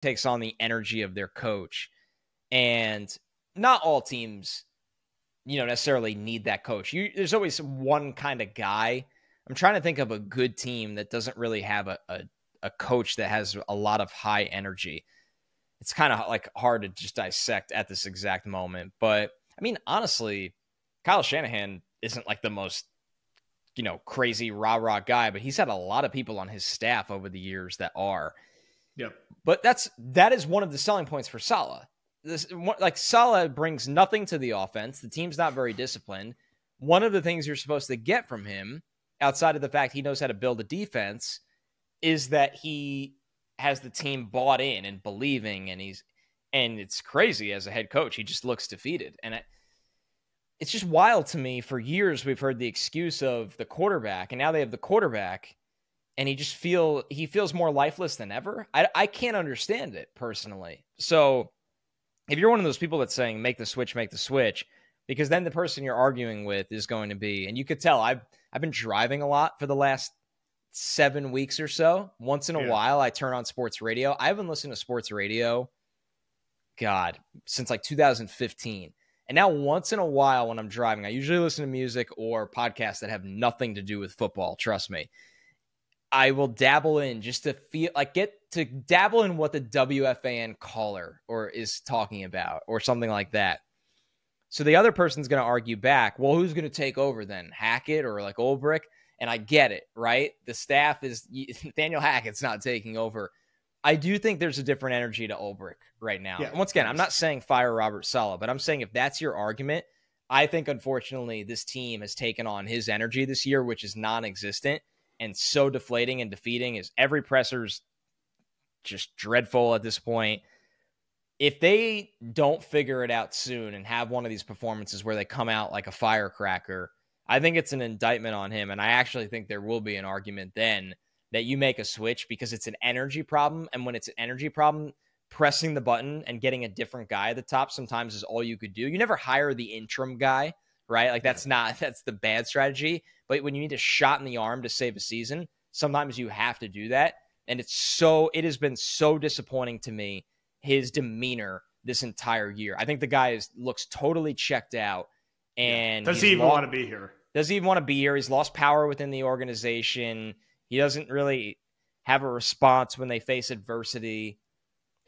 takes on the energy of their coach. And not all teams, necessarily need that coach. There's always one kind of guy. I'm trying to think of a good team that doesn't really have a coach that has a lot of high energy. It's kind of like hard to just dissect at this exact moment. But I mean, honestly, Kyle Shanahan isn't like the most, crazy rah-rah guy, but he's had a lot of people on his staff over the years that are. Yep. But that is one of the selling points for Saleh. Saleh brings nothing to the offense. The team's not very disciplined. One of the things you're supposed to get from him, outside of the fact he knows how to build a defense, is that he has the team bought in and believing, and it's crazy as a head coach. He just looks defeated. And it's just wild to me. For years, we've heard the excuse of the quarterback, and now they have the quarterback, and he feels more lifeless than ever. I can't understand it personally. So if you're one of those people that's saying, make the switch, because then the person you're arguing with is going to be, and you could tell I've been driving a lot for the last 7 weeks or so. Once in a while, I turn on sports radio. I haven't listened to sports radio, since like 2015. And now once in a while when I'm driving, I usually listen to music or podcasts that have nothing to do with football. Trust me. I will dabble in just to dabble in what the WFAN caller is talking about or something like that. So the other person's going to argue back, well, who's going to take over then? Hackett or like Ulbrich? And I get it, right? The staff is Nathaniel Hackett's not taking over. I do think there's a different energy to Ulbrich right now. Yeah, and once again, I'm not saying fire Robert Saleh, but I'm saying if that's your argument, I think unfortunately this team has taken on his energy this year, which is non-existent and so deflating and defeating. Is every presser's just dreadful at this point. If they don't figure it out soon and have one of these performances where they come out like a firecracker, I think it's an indictment on him. And I actually think there will be an argument then that you make a switch because it's an energy problem. And when it's an energy problem, pressing the button and getting a different guy at the top sometimes is all you could do. You never hire the interim guy, right? Like that's the bad strategy. But when you need a shot in the arm to save a season, sometimes you have to do that. And it has been so disappointing to me, his demeanor this entire year. I think the guy looks totally checked out. And does he even want to be here? Does he even want to be here? He's lost power within the organization. He doesn't really have a response when they face adversity.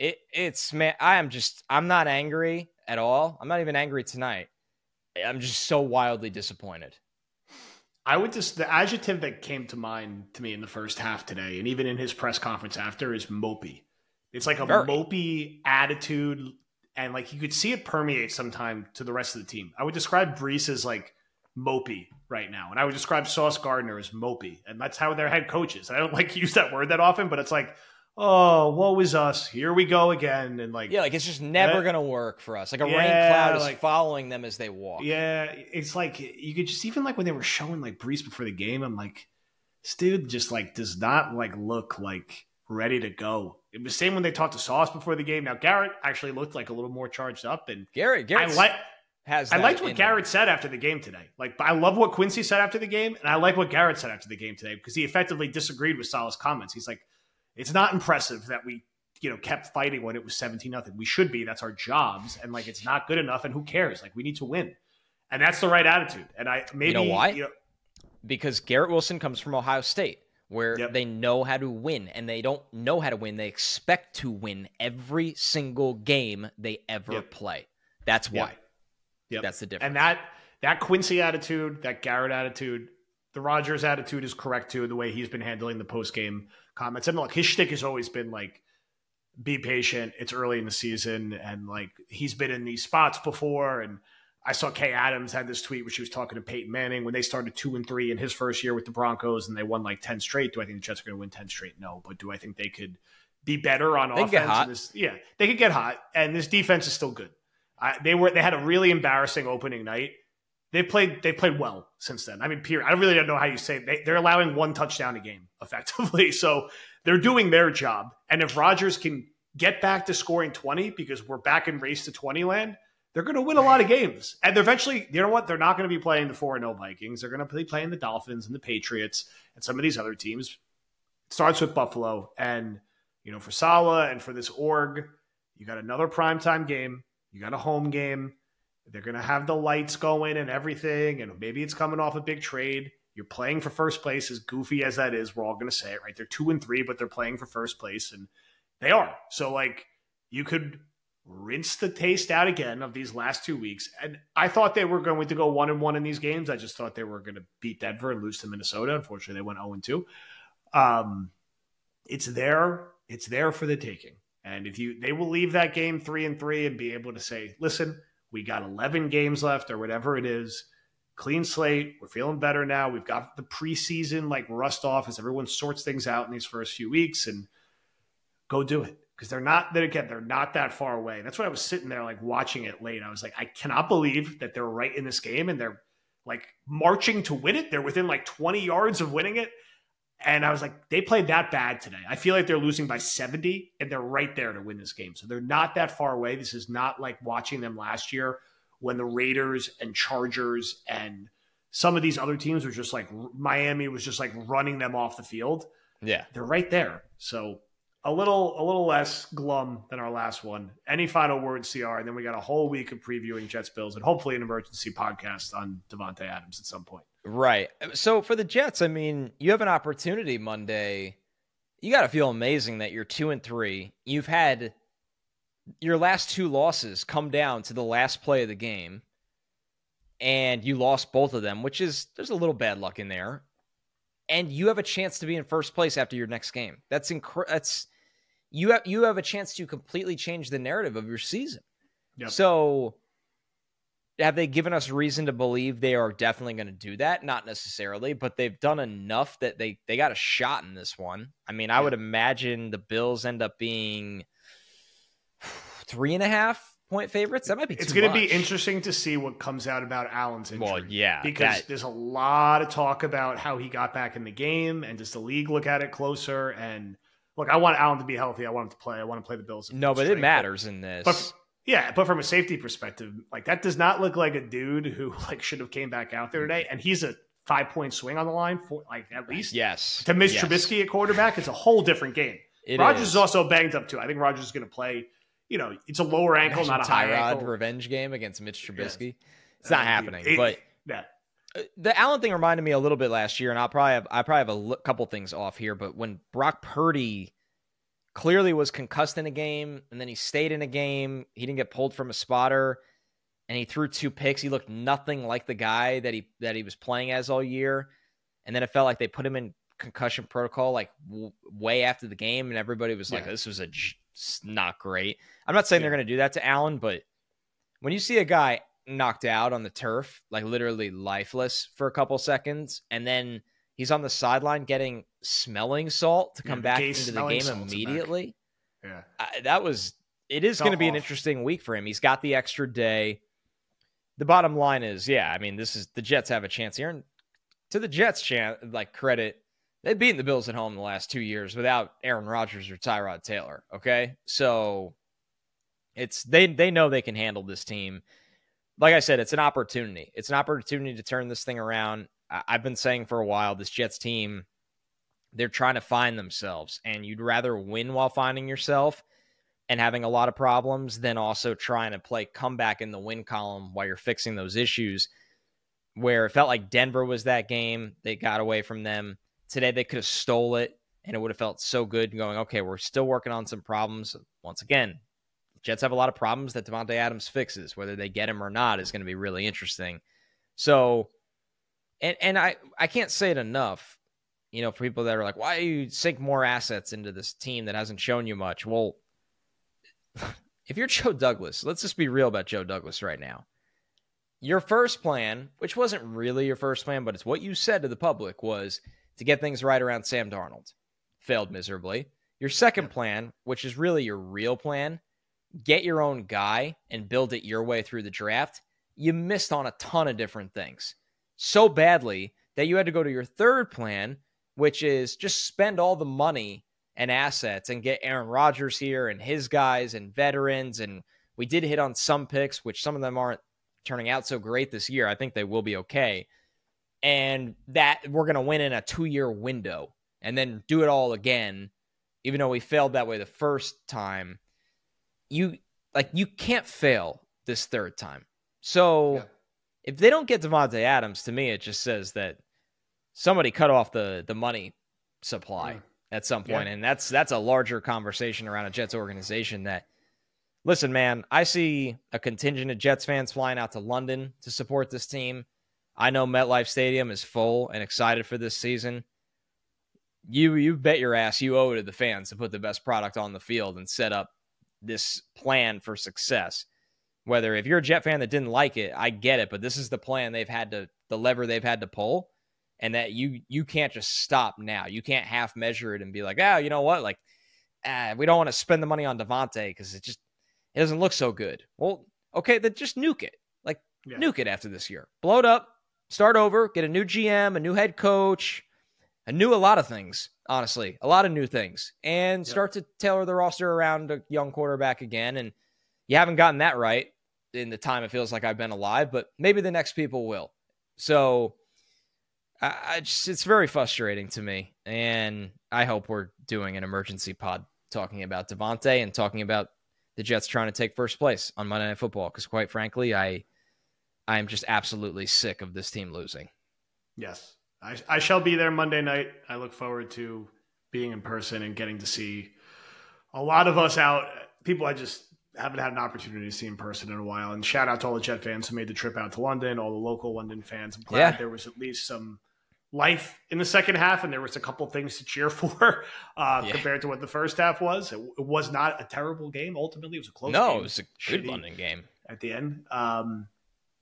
I'm not angry at all. I'm not even angry tonight. I'm just so wildly disappointed. The adjective that came to mind to me in the first half today, and even in his press conference after, is mopey. It's like a mopey attitude, and like you could see it permeate sometime to the rest of the team. I would describe Brees as like mopey right now, and I would describe Sauce Gardner as mopey, and that's how their head coach is. I don't like to use that word that often, but it's like, oh, woe is us. Here we go again. And like, it's just never going to work for us. Like a rain cloud is following them as they walk. Yeah. It's like, you could just, even like when they were showing like Brees before the game, I'm like, this dude just like does not like look like ready to go. It was the same when they talked to Sauce before the game. Now Garrett actually looked like a little more charged up, and Garrett I liked what Garrett said after the game today. Like, I love what Quincy said after the game, and I like what Garrett said after the game today because he effectively disagreed with Saleh's comments. He's like, it's not impressive that we, kept fighting when it was 17-0. We should be. That's our jobs. And like, it's not good enough. And who cares? Like, we need to win. And that's the right attitude. And you know why? Because Garrett Wilson comes from Ohio State, where they know how to win, and they don't know how to win. They expect to win every single game they ever play. That's why. Yep. That's the difference. And that Quincy attitude, that Garrett attitude, the Rodgers attitude is correct too, the way he's been handling the post-game comments. And look, his shtick has always been like, be patient. It's early in the season. And like, he's been in these spots before. And I saw Kay Adams had this tweet where she was talking to Peyton Manning when they started 2-3 in his first year with the Broncos and they won like 10 straight. Do I think the Jets are going to win 10 straight? No. But do I think they could be better on offense? Get hot. They could get hot. And this defense is still good. They had a really embarrassing opening night. They played well since then. I mean, period. I really don't know how you say it. They're allowing one touchdown a game effectively. So they're doing their job. And if Rodgers can get back to scoring 20 because we're back in race to 20 land, they're going to win a lot of games. And eventually, you know what? They're not going to be playing the 4-0 Vikings. They're going to be playing the Dolphins and the Patriots and some of these other teams. It starts with Buffalo. And for Saleh and for this org, you got another primetime game. You got a home game. They're going to have the lights going and everything, and maybe it's coming off a big trade. You're playing for first place, as goofy as that is. We're all going to say it, right? They're 2-3, but they're playing for first place, and they are. So, you could rinse the taste out again of these last 2 weeks. And I thought they were going to go 1-1 in these games. I just thought they were going to beat Denver and lose to Minnesota. Unfortunately, they went 0-2. It's there. It's there for the taking. And they will leave that game 3-3 and be able to say, listen, we got 11 games left or whatever it is. Clean slate. We're feeling better now. We've got the preseason rust off as everyone sorts things out in these first few weeks, and go do it. Because they're not that far away. That's why I was sitting there watching it late. I was like, I cannot believe that they're right in this game and they're marching to win it. They're within 20 yards of winning it. And I was like, they played that bad today. I feel like they're losing by 70 and they're right there to win this game. So they're not that far away. This is not like watching them last year when the Raiders and Chargers and some of these other teams were just Miami was just running them off the field. Yeah. They're right there. So a little less glum than our last one. Any final words, CR? And then we got a whole week of previewing Jets Bills and hopefully an emergency podcast on Devontae Adams at some point. Right. So for the Jets, I mean, you have an opportunity Monday. You got to feel amazing that you're 2-3. You've had your last 2 losses come down to the last play of the game, and you lost both of them, there's a little bad luck in there. And you have a chance to be in first place after your next game. You have a chance to completely change the narrative of your season. Yep. So have they given us reason to believe they are definitely going to do that? Not necessarily, but they've done enough that they got a shot in this one. I mean, I would imagine the Bills end up being 3.5-point favorites. That might be too much. It's going to be interesting to see what comes out about Allen's injury. Well, yeah. Because there's a lot of talk about how he got back in the game, and does the league look at it closer? And look, I want Allen to be healthy. I want him to play. I want to play the Bills. No, but it matters in this. But from a safety perspective, that does not look like a dude who should have came back out there today. And he's a 5-point swing on the line for at least. Yes. To miss Trubisky at quarterback, it's a whole different game. Rodgers is also banged up too. I think Rodgers is going to play. It's a lower ankle, not a high ankle. Tyrod revenge game against Mitch Trubisky. Yeah. It's not happening. The Allen thing reminded me a little bit last year, and I probably have a couple things off here. But when Brock Purdy clearly was concussed in a game, and then he stayed in a game. He didn't get pulled from a spotter, and he threw 2 picks. He looked nothing like the guy that he was playing as all year. And then it felt like they put him in concussion protocol way after the game, and everybody was like, this was not great. I'm not saying they're going to do that to Allen, but when you see a guy knocked out on the turf, literally lifeless for a couple seconds, and then he's on the sideline getting smelling salt to come back into the game immediately. Yeah. It is going to be an interesting week for him. He's got the extra day. The bottom line is, I mean, the Jets have a chance here. And to the Jets credit, they've beaten the Bills at home the last 2 years without Aaron Rodgers or Tyrod Taylor. Okay. So they know they can handle this team. Like I said, it's an opportunity. It's an opportunity to turn this thing around. I've been saying for a while, this Jets team, they're trying to find themselves, and you'd rather win while finding yourself and having a lot of problems than also trying to play comeback in the win column while you're fixing those issues, where it felt like Denver was that game. They got away from them. Today, they could have stole it, and it would have felt so good going, okay, we're still working on some problems. Once again, Jets have a lot of problems that Devontae Adams fixes. Whether they get him or not is going to be really interesting. So, and I can't say it enough, for people that are like, why do you sink more assets into this team that hasn't shown you much? Well, if you're Joe Douglas, let's just be real about Joe Douglas right now. Your first plan, which wasn't really your first plan, but it's what you said to the public, was to get things right around Sam Darnold. Failed miserably. Your second plan, which is really your real plan, get your own guy and build it your way through the draft. You missed on a ton of different things so badly that you had to go to your third plan, which is just spend all the money and assets and get Aaron Rodgers here and his guys and veterans. And we did hit on some picks, which some of them aren't turning out so great this year. I think they will be okay. And that we're going to win in a 2-year window and then do it all again even though we failed that way the first time, you can't fail this third time. So if they don't get Devontae Adams, to me, it just says that somebody cut off the money supply at some point. And that's a larger conversation around a Jets organization that, listen, man, I see a contingent of Jets fans flying out to London to support this team. I know MetLife Stadium is full and excited for this season. You bet your ass you owe it to the fans to put the best product on the field and set up this plan for success. Whether if you're a Jet fan that didn't like it, I get it, but this is the plan the lever they've had to pull, and that you can't just stop now. You can't half measure it and be like, you know what? Like, we don't want to spend the money on Devontae because it doesn't look so good. Well, okay, then just nuke it. Nuke it after this year. Blow it up, start over, get a new GM, a new head coach, a lot of things, honestly, a lot of new things, and start to tailor the roster around a young quarterback again. And you haven't gotten that right in the time it feels like I've been alive, but maybe the next people will. So it's very frustrating to me, and I hope we're doing an emergency pod talking about Devontae and talking about the Jets trying to take first place on Monday Night Football, because quite frankly, I am just absolutely sick of this team losing. Yes. I shall be there Monday night. I look forward to being in person and getting to see a lot of us out. People I just haven't had an opportunity to see in person in a while. And shout out to all the Jet fans who made the trip out to London, all the local London fans. I'm glad there was at least some life in the second half, and there was a couple things to cheer for compared to what the first half was. It was not a terrible game. Ultimately, it was a close game. No, it was a good London game at the end.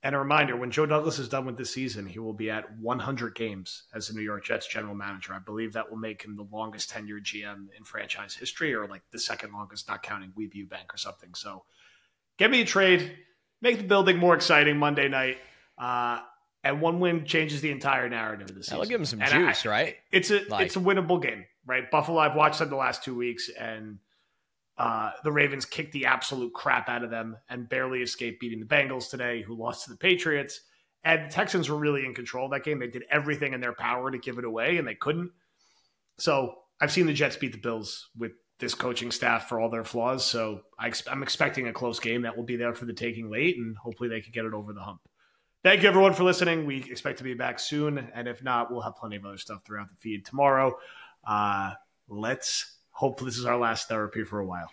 And a reminder, when Joe Douglas is done with this season, he will be at 100 games as the New York Jets general manager. I believe that will make him the longest tenured GM in franchise history, or like the second longest, not counting Weebue Bank or something. So get me a trade, make the building more exciting Monday night, and one win changes the entire narrative of the season. I'll give him some juice, right? It's a winnable game, right? Buffalo, I've watched them the last 2 weeks, and the Ravens kicked the absolute crap out of them and barely escaped beating the Bengals today, who lost to the Patriots. And the Texans were really in control of that game. They did everything in their power to give it away, and they couldn't. So I've seen the Jets beat the Bills with this coaching staff for all their flaws. So I'm expecting a close game that will be there for the taking late, and hopefully they can get it over the hump. Thank you, everyone, for listening. We expect to be back soon. And if not, we'll have plenty of other stuff throughout the feed tomorrow. Let's hope this is our last therapy for a while.